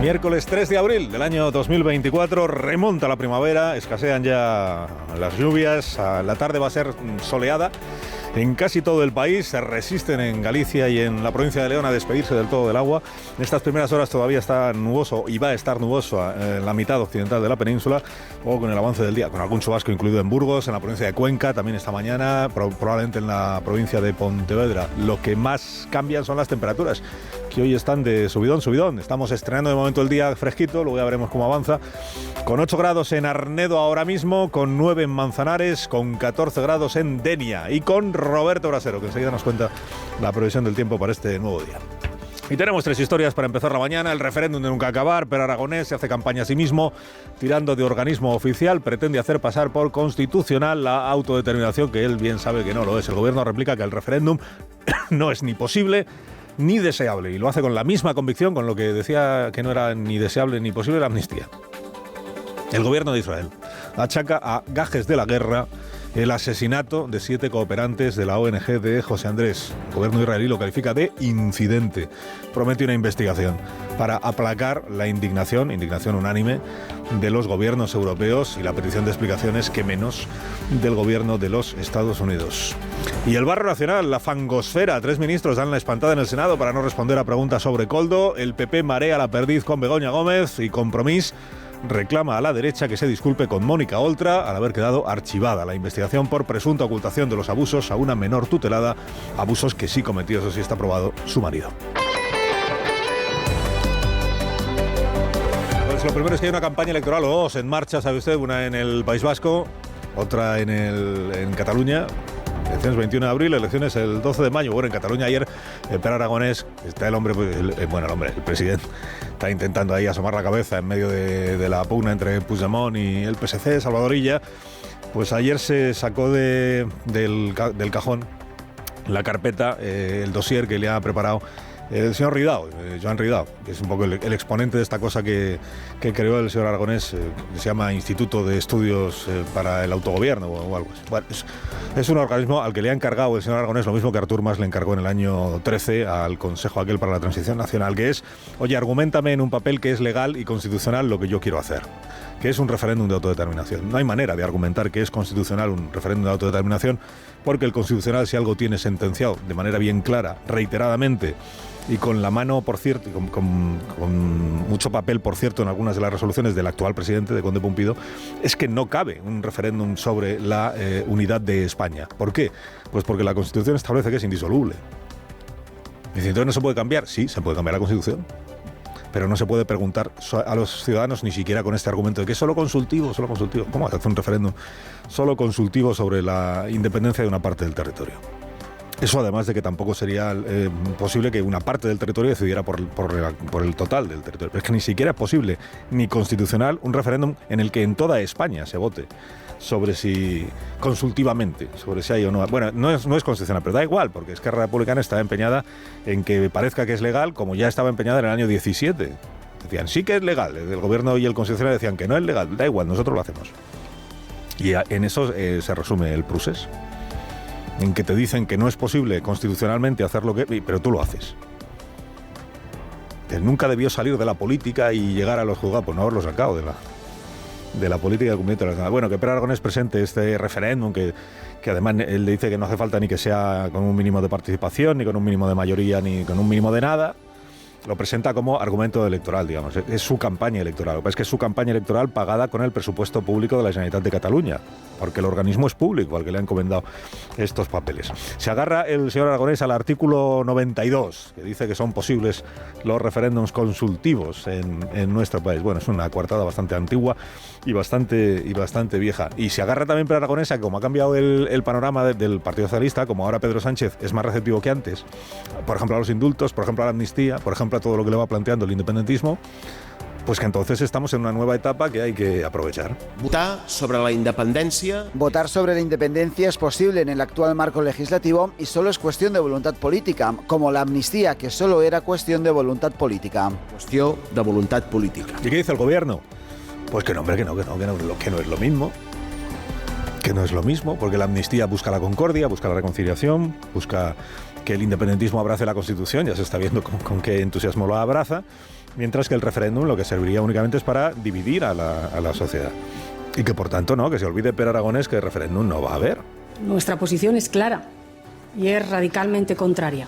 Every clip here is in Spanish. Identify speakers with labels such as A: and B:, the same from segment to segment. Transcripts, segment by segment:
A: Miércoles 3 de abril del año 2024, remonta la primavera, escasean ya las lluvias, la tarde va a ser soleada en casi todo el país, se resisten en Galicia y en la provincia de León a despedirse del todo del agua. En estas primeras horas todavía está nuboso y va a estar nuboso en la mitad occidental de la península, o con el avance del día, con algún chubasco incluido en Burgos, en la provincia de Cuenca, también esta mañana, probablemente en la provincia de Pontevedra. Lo que más cambian son las temperaturas, que hoy están de subidón. Estamos estrenando de momento el día fresquito, luego ya veremos cómo avanza. Con 8 grados en Arnedo ahora mismo, con 9 en Manzanares, con 14 grados en Denia y con Roberto Brasero, que enseguida nos cuenta la previsión del tiempo para este nuevo día. Y tenemos 3 historias para empezar la mañana. El referéndum de nunca acabar. Pere Aragonés se hace campaña a sí mismo, tirando de organismo oficial. Pretende hacer pasar por constitucional la autodeterminación, que él bien sabe que no lo es. El gobierno replica que el referéndum no es ni posible ni deseable, y lo hace con la misma convicción con lo que decía que no era ni deseable ni posible la amnistía. El gobierno de Israel achaca a gajes de la guerra el asesinato de 7 cooperantes de la ONG de José Andrés. El gobierno israelí lo califica de incidente. Promete una investigación para aplacar la indignación unánime de los gobiernos europeos y la petición de explicaciones, que menos, del gobierno de los Estados Unidos. Y el barrio nacional, la fangosfera. 3 ministros dan la espantada en el Senado para no responder a preguntas sobre Koldo. El PP marea la perdiz con Begoña Gómez, y Compromís reclama a la derecha que se disculpe con Mónica Oltra al haber quedado archivada la investigación por presunta ocultación de los abusos a una menor tutelada, abusos que sí cometió, eso sí está probado, su marido. Pues lo primero es que hay una campaña electoral, o 2 en marcha, sabe usted, una en el País Vasco, otra en Cataluña. Elecciones 21 de abril, elecciones el 12 de mayo. Bueno, en Cataluña ayer, Pere Aragonés, está el hombre, el presidente, está intentando ahí asomar la cabeza en medio de la pugna entre Puigdemont y el PSC, Salvador Illa. Pues ayer se sacó del cajón la carpeta, el dossier que le ha preparado el señor Ridao, Joan Ridao, que es un poco el exponente de esta cosa que creó el señor Aragonés, que se llama Instituto de Estudios para el Autogobierno o algo así. Bueno, es un organismo al que le ha encargado el señor Aragonés lo mismo que Artur Mas le encargó en el año 13 al Consejo aquel para la Transición Nacional, que es, oye, argumentame en un papel que es legal y constitucional lo que yo quiero hacer, que es un referéndum de autodeterminación. No hay manera de argumentar que es constitucional un referéndum de autodeterminación, porque el Constitucional, si algo tiene sentenciado de manera bien clara, reiteradamente, y con la mano, por cierto, con mucho papel, por cierto, en algunas de las resoluciones del actual presidente, de Conde Pumpido, es que no cabe un referéndum sobre la unidad de España. ¿Por qué? Pues porque la Constitución establece que es indisoluble. Y entonces no se puede cambiar. Sí, se puede cambiar la Constitución, pero no se puede preguntar a los ciudadanos ni siquiera con este argumento de que es solo consultivo. ¿Cómo hace un referéndum solo consultivo sobre la independencia de una parte del territorio? Eso además de que tampoco sería posible que una parte del territorio decidiera por el total del territorio. Es que ni siquiera es posible, ni constitucional, un referéndum en el que en toda España se vote sobre si, consultivamente, sobre si hay o no. Bueno, no es constitucional, pero da igual, porque Esquerra Republicana está empeñada en que parezca que es legal, como ya estaba empeñada en el año 17. Decían, sí que es legal. El gobierno y el constitucional decían que no es legal. Da igual, nosotros lo hacemos. Y en eso se resume el procés, en que te dicen que no es posible constitucionalmente hacer lo que... pero tú lo haces. Que nunca debió salir de la política y llegar a los juzgados, pues no haberlo sacado de la política del cumplimiento de las normas. Bueno, que Pere Aragonés presente este referéndum, que además él le dice que no hace falta ni que sea con un mínimo de participación, ni con un mínimo de mayoría, ni con un mínimo de nada. Lo presenta como argumento electoral, digamos. Es su campaña electoral. Lo que pasa es que es su campaña electoral pagada con el presupuesto público de la Generalitat de Cataluña, porque el organismo es público al que le han encomendado estos papeles. Se agarra el señor Aragonés al artículo 92, que dice que son posibles los referéndums consultivos en nuestro país. Bueno, es una coartada bastante antigua y bastante vieja. Y se agarra también Pere Aragonés a que, como ha cambiado el panorama del Partido Socialista, como ahora Pedro Sánchez es más receptivo que antes, por ejemplo a los indultos, por ejemplo a la amnistía, por ejemplo a todo lo que le va planteando el independentismo, pues que entonces estamos en una nueva etapa que hay que aprovechar.
B: Votar sobre la independencia.
C: Votar sobre la independencia es posible en el actual marco legislativo y solo es cuestión de voluntad política, como la amnistía, que solo era cuestión de voluntad política.
B: Cuestión de voluntad política.
A: ¿Y qué dice el gobierno? Pues que no, hombre, que no es lo mismo. Que no es lo mismo, porque la amnistía busca la concordia, busca la reconciliación, busca que el independentismo abrace la Constitución, ya se está viendo con qué entusiasmo lo abraza, mientras que el referéndum lo que serviría únicamente es para dividir a la sociedad. Y que por tanto no, que se olvide Pere Aragonés que referéndum no va a haber.
D: Nuestra posición es clara y es radicalmente contraria.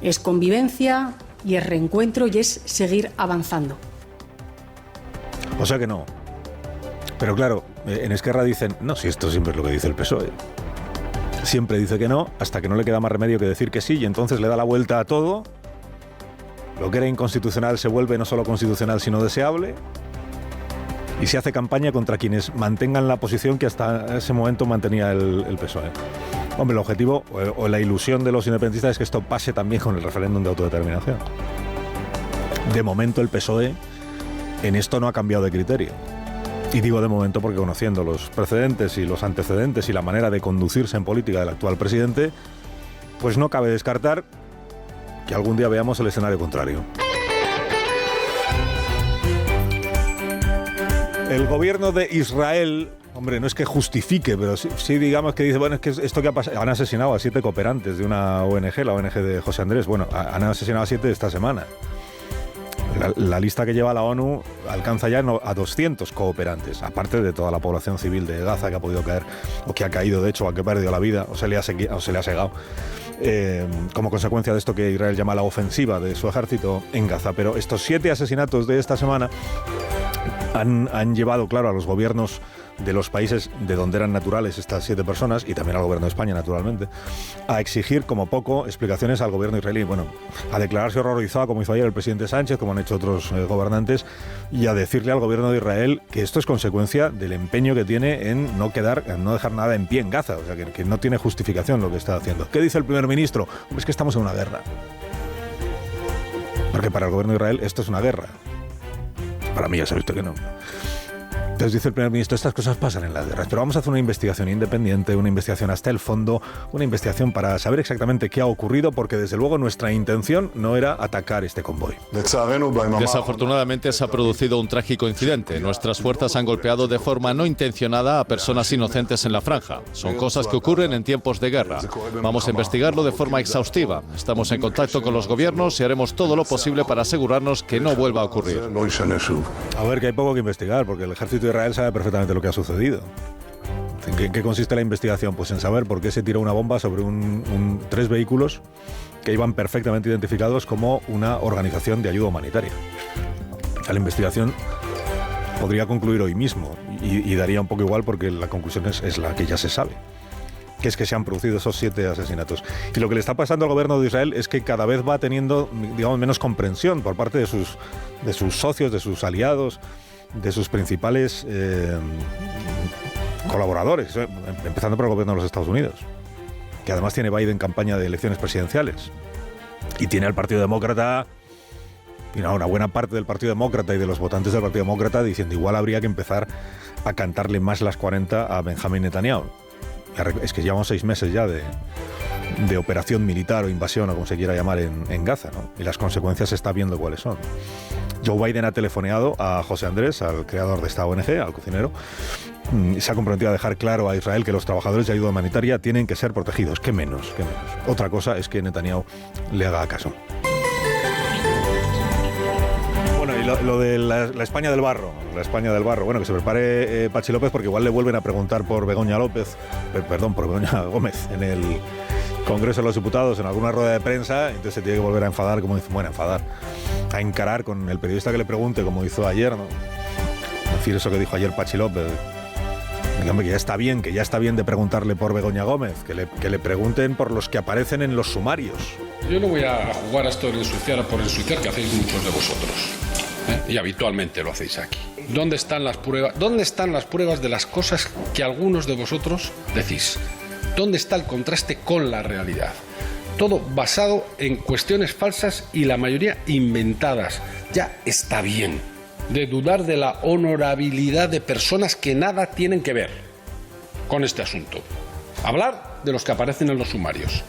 D: Es convivencia y es reencuentro y es seguir avanzando.
A: O sea que no. Pero claro, en Esquerra dicen, no, si esto siempre es lo que dice el PSOE. Siempre dice que no, hasta que no le queda más remedio que decir que sí, y entonces le da la vuelta a todo. Lo que era inconstitucional se vuelve no solo constitucional, sino deseable. Y se hace campaña contra quienes mantengan la posición que hasta ese momento mantenía el PSOE. Hombre, el objetivo o la ilusión de los independentistas es que esto pase también con el referéndum de autodeterminación. De momento el PSOE en esto no ha cambiado de criterio. Y digo de momento porque conociendo los precedentes y los antecedentes y la manera de conducirse en política del actual presidente, pues no cabe descartar que algún día veamos el escenario contrario. El gobierno de Israel, hombre, no es que justifique, pero sí digamos que dice, bueno, es que esto que ha pasado, han asesinado a 7 cooperantes de una ONG, la ONG de José Andrés, bueno, han asesinado a 7 esta semana. La lista que lleva la ONU alcanza ya a 200 cooperantes, aparte de toda la población civil de Gaza que ha podido caer, o que ha caído de hecho, o que ha perdido la vida, o se le ha segado, como consecuencia de esto que Israel llama la ofensiva de su ejército en Gaza. Pero estos 7 asesinatos de esta semana han llevado, claro, a los gobiernos de los países de donde eran naturales estas 7 personas, y también al gobierno de España, naturalmente, a exigir como poco explicaciones al gobierno israelí. Bueno, a declararse horrorizado, como hizo ayer el presidente Sánchez, como han hecho otros gobernantes, y a decirle al gobierno de Israel que esto es consecuencia del empeño que tiene en no dejar nada en pie en Gaza, o sea, que no tiene justificación lo que está haciendo. ¿Qué dice el primer ministro? Pues que estamos en una guerra. Porque para el gobierno de Israel esto es una guerra. Para mí ya sabe usted que no. Entonces dice el primer ministro, estas cosas pasan en las guerras, pero vamos a hacer una investigación independiente, una investigación hasta el fondo, una investigación para saber exactamente qué ha ocurrido, porque desde luego nuestra intención no era atacar este convoy.
E: Desafortunadamente se ha producido un trágico incidente. Nuestras fuerzas han golpeado de forma no intencionada a personas inocentes en la franja. Son cosas que ocurren en tiempos de guerra. Vamos a investigarlo de forma exhaustiva. Estamos en contacto con los gobiernos y haremos todo lo posible para asegurarnos que no vuelva a ocurrir.
A: A ver, que hay poco que investigar, porque el ejército de Israel sabe perfectamente lo que ha sucedido. ¿En qué consiste la investigación? Pues en saber por qué se tiró una bomba sobre 3 vehículos que iban perfectamente identificados como una organización de ayuda humanitaria. La investigación podría concluir hoy mismo y daría un poco igual, porque la conclusión es la que ya se sabe, que es que se han producido esos 7 asesinatos. Y lo que le está pasando al gobierno de Israel es que cada vez va teniendo, digamos, menos comprensión por parte de sus socios, de sus aliados, de sus principales colaboradores, empezando por el gobierno de los Estados Unidos, que además tiene Biden campaña de elecciones presidenciales, y tiene al Partido Demócrata, una buena parte del Partido Demócrata y de los votantes del Partido Demócrata diciendo igual habría que empezar a cantarle más las 40 a Benjamin Netanyahu. Es que llevamos 6 meses ya de operación militar o invasión, o como se quiera llamar, en Gaza, ¿no? Y las consecuencias se está viendo cuáles son. Joe Biden ha telefoneado a José Andrés, al creador de esta ONG, al cocinero, y se ha comprometido a dejar claro a Israel que los trabajadores de ayuda humanitaria tienen que ser protegidos. ¿Qué menos? Otra cosa es que Netanyahu le haga caso. Bueno, y lo de la España del barro. Bueno, que se prepare Pachi López, porque igual le vuelven a preguntar por Begoña Gómez en el Congreso de los Diputados, en alguna rueda de prensa. Entonces se tiene que volver a enfadar, a encarar con el periodista que le pregunte, como hizo ayer, ¿no? Decir eso que dijo ayer Pachi López, que ya está bien de preguntarle por Begoña Gómez, que le pregunten por los que aparecen en los sumarios.
F: Yo no voy a jugar a esto de ensuciar por ensuciar, que hacéis muchos de vosotros, y habitualmente lo hacéis aquí. ¿Dónde están las pruebas? ¿Dónde están las pruebas de las cosas que algunos de vosotros decís? ¿Dónde está el contraste con la realidad? Todo basado en cuestiones falsas y la mayoría inventadas. Ya está bien de dudar de la honorabilidad de personas que nada tienen que ver con este asunto. Hablar de los que aparecen en los sumarios.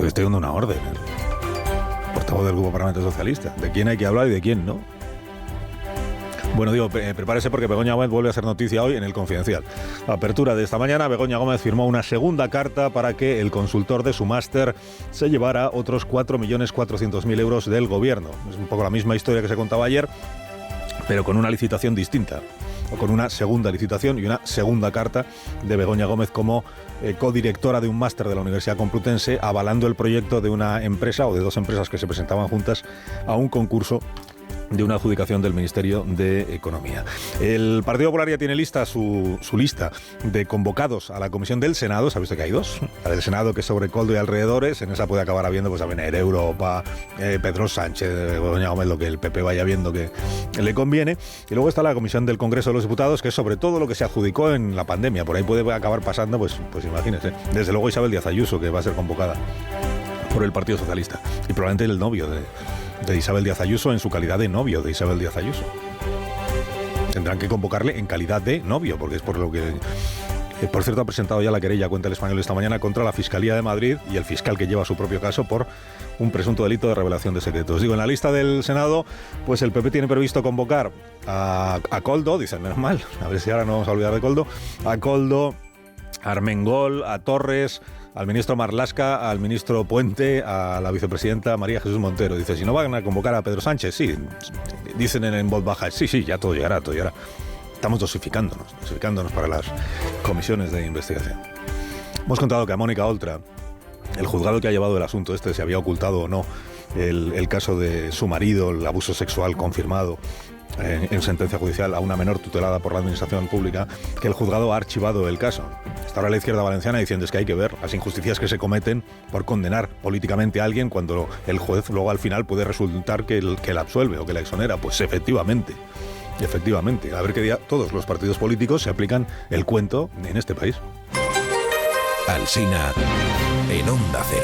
A: Estoy dando una orden, portavoz del Grupo Parlamentario Socialista, de quién hay que hablar y de quién no. Bueno, digo, prepárese porque Begoña Gómez vuelve a ser noticia hoy en El Confidencial. Apertura de esta mañana, Begoña Gómez firmó una segunda carta para que el consultor de su máster se llevara otros 4.400.000 euros del gobierno. Es un poco la misma historia que se contaba ayer, pero con una licitación distinta, o con una segunda licitación y una segunda carta de Begoña Gómez como codirectora de un máster de la Universidad Complutense, avalando el proyecto de una empresa o de dos empresas que se presentaban juntas a un concurso de una adjudicación del Ministerio de Economía. El Partido Popular ya tiene lista su lista de convocados a la comisión del Senado. ¿Sabe usted que hay dos? La del Senado, que es sobre Koldo y alrededores. En esa puede acabar habiendo, pues, Avenir, Europa, Pedro Sánchez, Begoña Gómez, lo que el PP vaya viendo que le conviene. Y luego está la comisión del Congreso de los Diputados, que es sobre todo lo que se adjudicó en la pandemia. Por ahí puede acabar pasando, pues imagínese. Desde luego Isabel Díaz Ayuso, que va a ser convocada por el Partido Socialista. Y probablemente el novio de Isabel Díaz Ayuso, en su calidad de novio de Isabel Díaz Ayuso. Tendrán que convocarle en calidad de novio, porque es por lo que... por cierto, ha presentado ya la querella, cuenta El Español esta mañana, contra la Fiscalía de Madrid y el fiscal que lleva su propio caso por un presunto delito de revelación de secretos. Digo, en la lista del Senado, pues el PP tiene previsto convocar a Koldo, dicen, menos mal, a ver si ahora no vamos a olvidar de Koldo, a Koldo, a Armengol, a Torres, al ministro Marlaska, al ministro Puente, a la vicepresidenta María Jesús Montero. Dice, si no van a convocar a Pedro Sánchez, sí, dicen en voz baja, sí, ya todo llegará. Estamos dosificándonos para las comisiones de investigación. Hemos contado que a Mónica Oltra, el juzgado que ha llevado el asunto se había ocultado o no el caso de su marido, el abuso sexual confirmado en sentencia judicial a una menor tutelada por la administración pública, que el juzgado ha archivado el caso. Está ahora la izquierda valenciana diciendo es que hay que ver las injusticias que se cometen por condenar políticamente a alguien cuando el juez luego al final puede resultar que la absuelve o que la exonera. Pues efectivamente, a ver qué día todos los partidos políticos se aplican el cuento en este país.
G: Alsina en Onda Cero.